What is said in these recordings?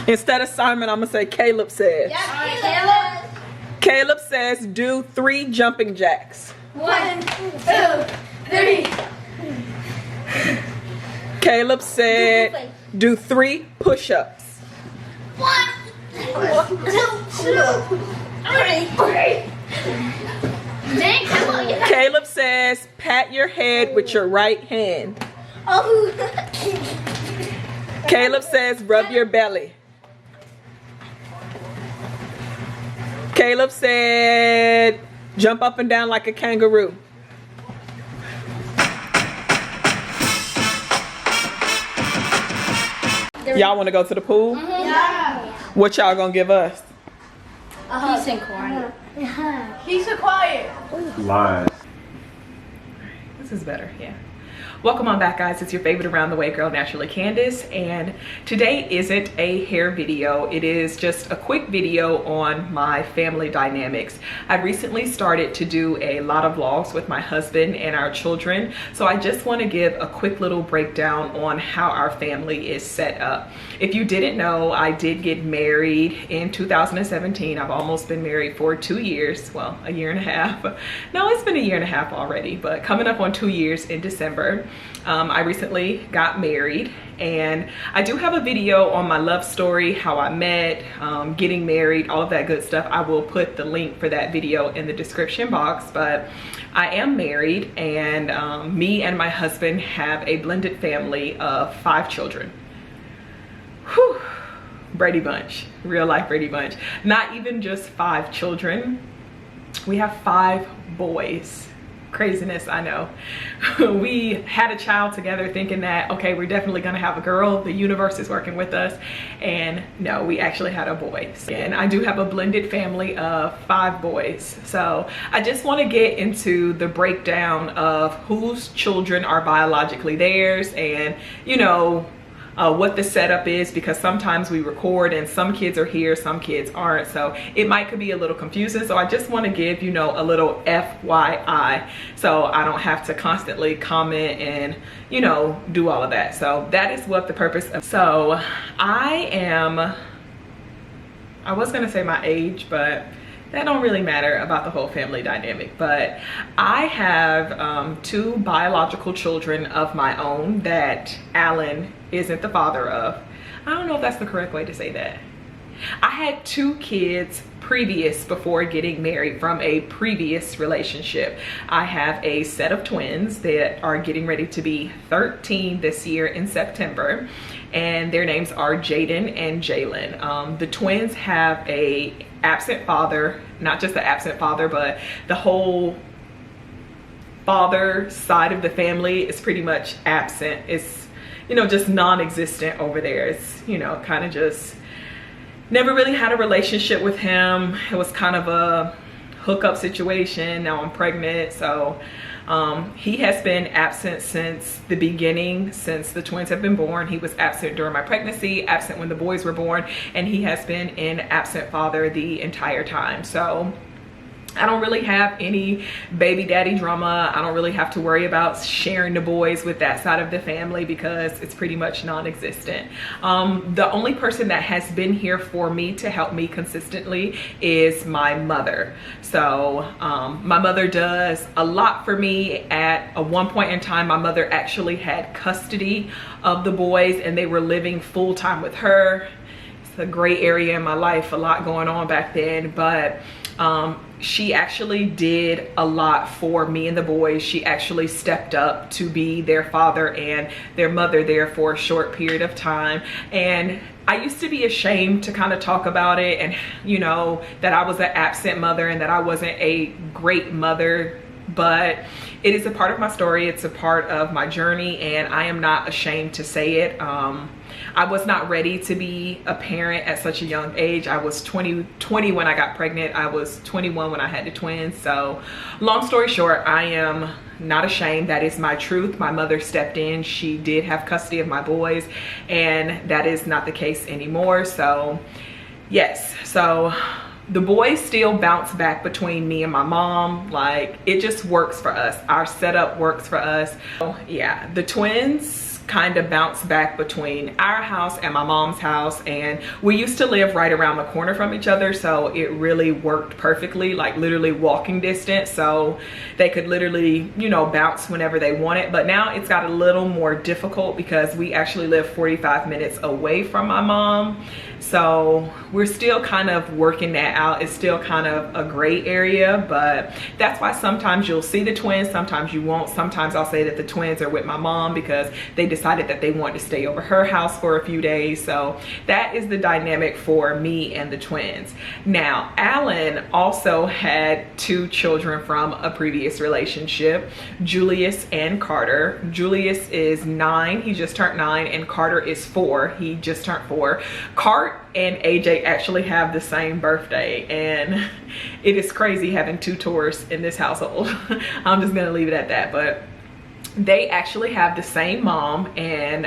Instead of Simon, I'm gonna say Caleb says. Yes, Caleb. Caleb says do 3 jumping jacks. 1, 2, 3. Caleb said do 3 push-ups. 1, 2, 3. Dang, Caleb says pat your head with your right hand. Oh. Caleb says rub your belly. Caleb said jump up and down like a kangaroo. Y'all want to go to the pool? Yeah. What y'all gonna give us? Peace and quiet. Peace and quiet. Lies. This is better, yeah. Welcome on back, guys. It's your favorite around the way girl, naturally Candace, and today isn't a hair video. It is just a quick video on my family dynamics. I recently started to do a lot of vlogs with my husband and our children, so I just want to give a quick little breakdown on how our family is set up. If you didn't know, I did get married in 2017. I've almost been married for 2 years, well, a year and a half. No, it's been a year and a half already, but coming up on 2 years in December. I recently got married, and I do have a video on my love story, how I met, getting married, all of that good stuff. I will put the link for that video in the description box, but I am married, and me and my husband have a blended family of 5 children. Whew. Brady Bunch, real life Brady Bunch. Not even just 5 children, we have 5 boys. Craziness, I know. We had a child together thinking that, okay, we're definitely gonna have a girl, the universe is working with us, and no, we actually had a boy. And I do have a blended family of 5 boys. So I just want to get into the breakdown of whose children are biologically theirs, and you know, what the setup is, because sometimes we record and some kids are here, some kids aren't, so it could be a little confusing. So I just want to give, you know, a little FYI, so I don't have to constantly comment and, you know, do all of that. So that is what the purpose of. So I was gonna say my age, but that don't really matter about the whole family dynamic. But I have 2 biological children of my own that Alan isn't the father of. I don't know if that's the correct way to say that. I had 2 kids before getting married from a previous relationship. I have a set of twins that are getting ready to be 13 this year in September, and their names are Jaiden and Jailen. The twins have a absent father, not just the absent father, but the whole father side of the family is pretty much absent. It's, you know, just non-existent over there. It's, you know, kind of just never really had a relationship with him. It was kind of a hookup situation. Now I'm pregnant, so he has been absent since the beginning, since the twins have been born. He was absent during my pregnancy, absent when the boys were born, and he has been an absent father the entire time. So I don't really have any baby daddy drama. I don't really have to worry about sharing the boys with that side of the family because it's pretty much non-existent. The only person that has been here for me to help me consistently is my mother. So my mother does a lot for me. At one point in time, my mother actually had custody of the boys and they were living full-time with her. It's a gray area in my life, a lot going on back then, but she actually did a lot for me and the boys. She actually stepped up to be their father and their mother there for a short period of time. And I used to be ashamed to kind of talk about it, and you know, that I was an absent mother and that I wasn't a great mother, but it is a part of my story. It's a part of my journey, and I am not ashamed to say it. I was not ready to be a parent at such a young age. I was 20 when I got pregnant. I was 21 when I had the twins. So long story short, I am not ashamed. That is my truth. My mother stepped in. She did have custody of my boys, and that is not the case anymore. So yes, so the boys still bounce back between me and my mom. Like, it just works for us. Our setup works for us. So yeah, the twins kind of bounce back between our house and my mom's house, and we used to live right around the corner from each other, so it really worked perfectly, like literally walking distance, so they could literally, you know, bounce whenever they wanted. But now it's got a little more difficult because we actually live 45 minutes away from my mom, so we're still kind of working that out. It's still kind of a gray area, but that's why sometimes you'll see the twins, sometimes you won't. Sometimes I'll say that the twins are with my mom because they decided that they wanted to stay over her house for a few days. So that is the dynamic for me and the twins. Now, Alan also had 2 children from a previous relationship, Julius and Carter. Julius is 9, he just turned 9, and Carter is 4, he just turned 4. Cart and AJ actually have the same birthday, and it is crazy having 2 Taurus in this household. I'm just gonna leave it at that. But they actually have the same mom, and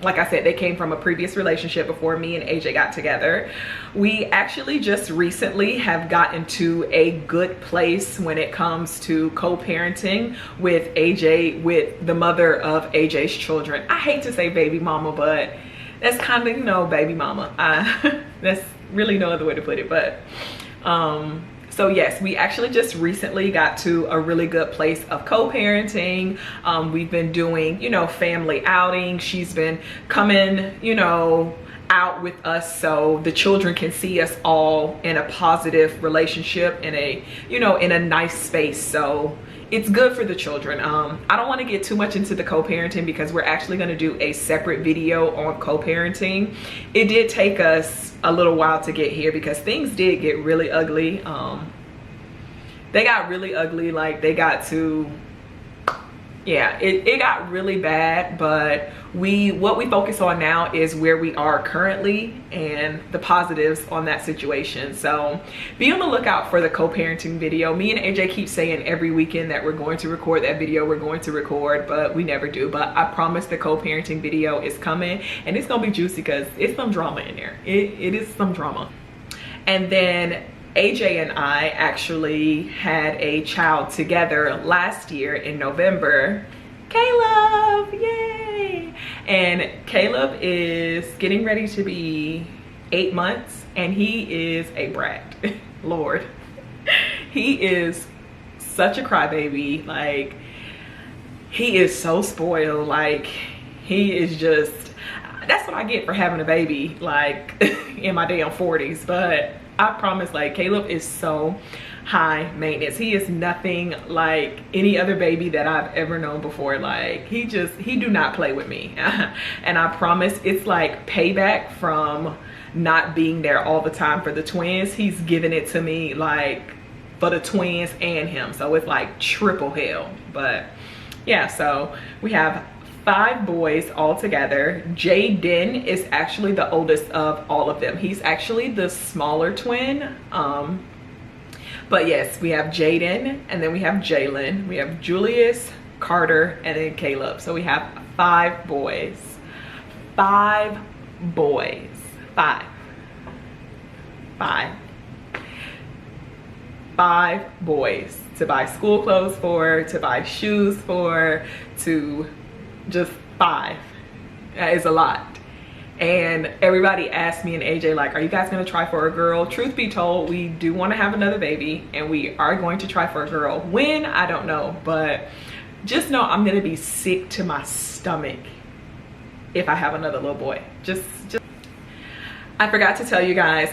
like I said, they came from a previous relationship before me and AJ got together. We actually just recently have gotten to a good place when it comes to co-parenting with AJ, with the mother of AJ's children. I hate to say baby mama, but that's kind of, you know, baby mama. That's really no other way to put it. But so yes, we actually just recently got to a really good place of co-parenting. We've been doing, you know, family outings. She's been coming, you know, out with us so the children can see us all in a positive relationship, in a, you know, in a nice space. So it's good for the children. I don't want to get too much into the co-parenting because we're actually going to do a separate video on co-parenting. It did take us a little while to get here because things did get really ugly. They got really ugly, like they got to, yeah, it got really bad. But what we focus on now is where we are currently and the positives on that situation. So be on the lookout for the co-parenting video. Me and AJ keep saying every weekend that we're going to record that video, we're going to record, but we never do. But I promise the co-parenting video is coming, and it's gonna be juicy because it's some drama in there. It is some drama. And then AJ and I actually had a child together last year in November. Caleb, yay! And Caleb is getting ready to be 8 months, and he is a brat. Lord, he is such a crybaby. Like, he is so spoiled. Like, he is just, that's what I get for having a baby, like, in my damn 40s. But I promise, like, Caleb is so high maintenance. He is nothing like any other baby that I've ever known before. Like, he do not play with me. And I promise it's like payback from not being there all the time for the twins. He's giving it to me, like, for the twins and him. So it's like triple hell. But yeah, so we have 5 boys all together. Jaiden is actually the oldest of all of them. He's actually the smaller twin. But yes, we have Jaiden, and then we have Jailen, we have Julius, Carter, and then Caleb. So we have 5 boys. 5 boys. 5 boys to buy school clothes for, to buy shoes for, to just 5. That is a lot. And everybody asked me and AJ, like, are you guys gonna try for a girl? Truth be told, we do want to have another baby, and we are going to try for a girl. When, I don't know, but just know I'm gonna be sick to my stomach if I have another little boy. Just I forgot to tell you guys,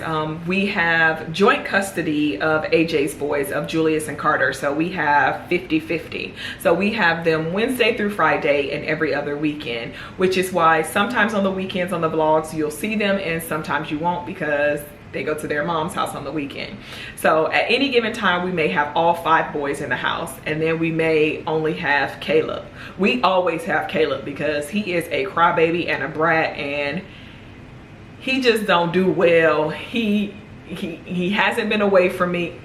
we have joint custody of AJ's boys, of Julius and Carter. So we have 50-50. So we have them Wednesday through Friday and every other weekend, which is why sometimes on the weekends on the vlogs, you'll see them and sometimes you won't because they go to their mom's house on the weekend. So at any given time, we may have all 5 boys in the house, and then we may only have Caleb. We always have Caleb because he is a crybaby and a brat, and he just don't do well. He hasn't been away from me.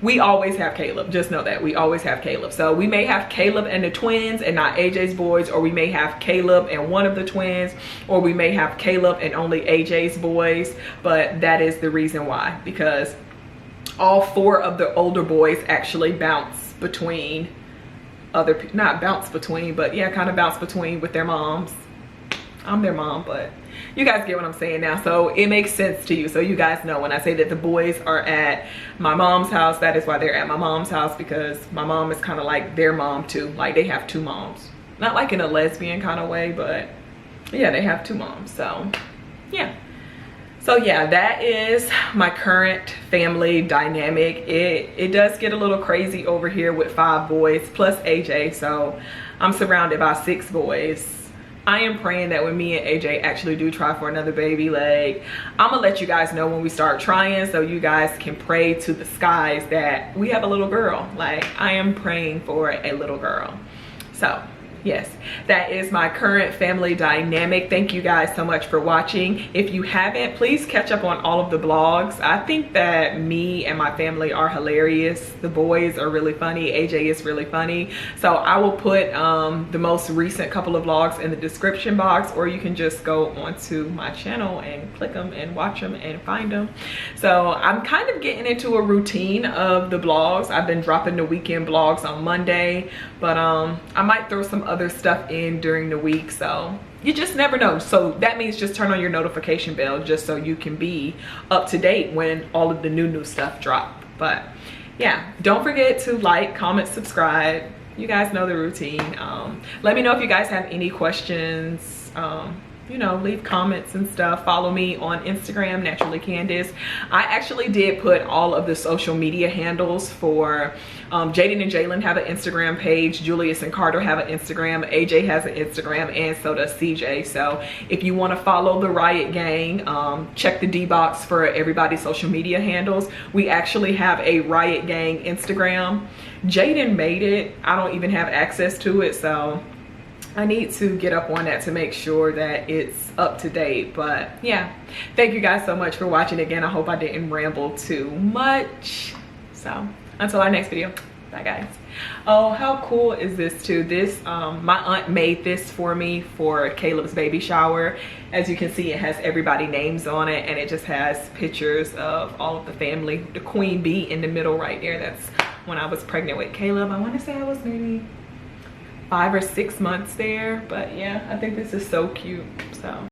We always have Caleb. Just know that we always have Caleb. So we may have Caleb and the twins and not AJ's boys, or we may have Caleb and one of the twins, or we may have Caleb and only AJ's boys. But that is the reason why, because all 4 of the older boys actually bounce between not bounce between, but yeah, kind of bounce between with their moms. I'm their mom, but you guys get what I'm saying now. So it makes sense to you. So you guys know when I say that the boys are at my mom's house, that is why they're at my mom's house, because my mom is kind of like their mom too. Like they have two moms. Not like in a lesbian kind of way, but yeah, they have two moms. So yeah. So yeah, that is my current family dynamic. It does get a little crazy over here with 5 boys plus AJ. So I'm surrounded by 6 boys. I am praying that when me and AJ actually do try for another baby, like, I'm gonna let you guys know when we start trying, so you guys can pray to the skies that we have a little girl. Like, I am praying for a little girl. So yes, that is my current family dynamic. Thank you guys so much for watching. If you haven't, please catch up on all of the vlogs. I think that me and my family are hilarious. The boys are really funny. AJ is really funny. So I will put the most recent couple of vlogs in the description box, or you can just go onto my channel and click them and watch them and find them. So I'm kind of getting into a routine of the vlogs. I've been dropping the weekend vlogs on Monday, but I might throw some other stuff in during the week, so you just never know. So that means just turn on your notification bell just so you can be up to date when all of the new stuff drop. But yeah, don't forget to like, comment, subscribe. You guys know the routine. Let me know if you guys have any questions. You know, leave comments and stuff. Follow me on Instagram, Naturally Candace. I actually did put all of the social media handles for Jaiden and Jailen have an Instagram page, Julius and Carter have an Instagram, AJ has an Instagram, and so does CJ. So if you want to follow the Riot Gang, check the D box for everybody's social media handles. We actually have a Riot Gang Instagram. Jaiden made it. I don't even have access to it, so I need to get up on that to make sure that it's up to date. But yeah, thank you guys so much for watching again. I hope I didn't ramble too much. So until our next video, bye guys. Oh, how cool is this too? This my aunt made this for me for Caleb's baby shower. As you can see, it has everybody's names on it, and it just has pictures of all of the family. The queen bee in the middle right there, that's when I was pregnant with Caleb. I want to say I was maybe 5 or 6 months there, but yeah, I think this is so cute. So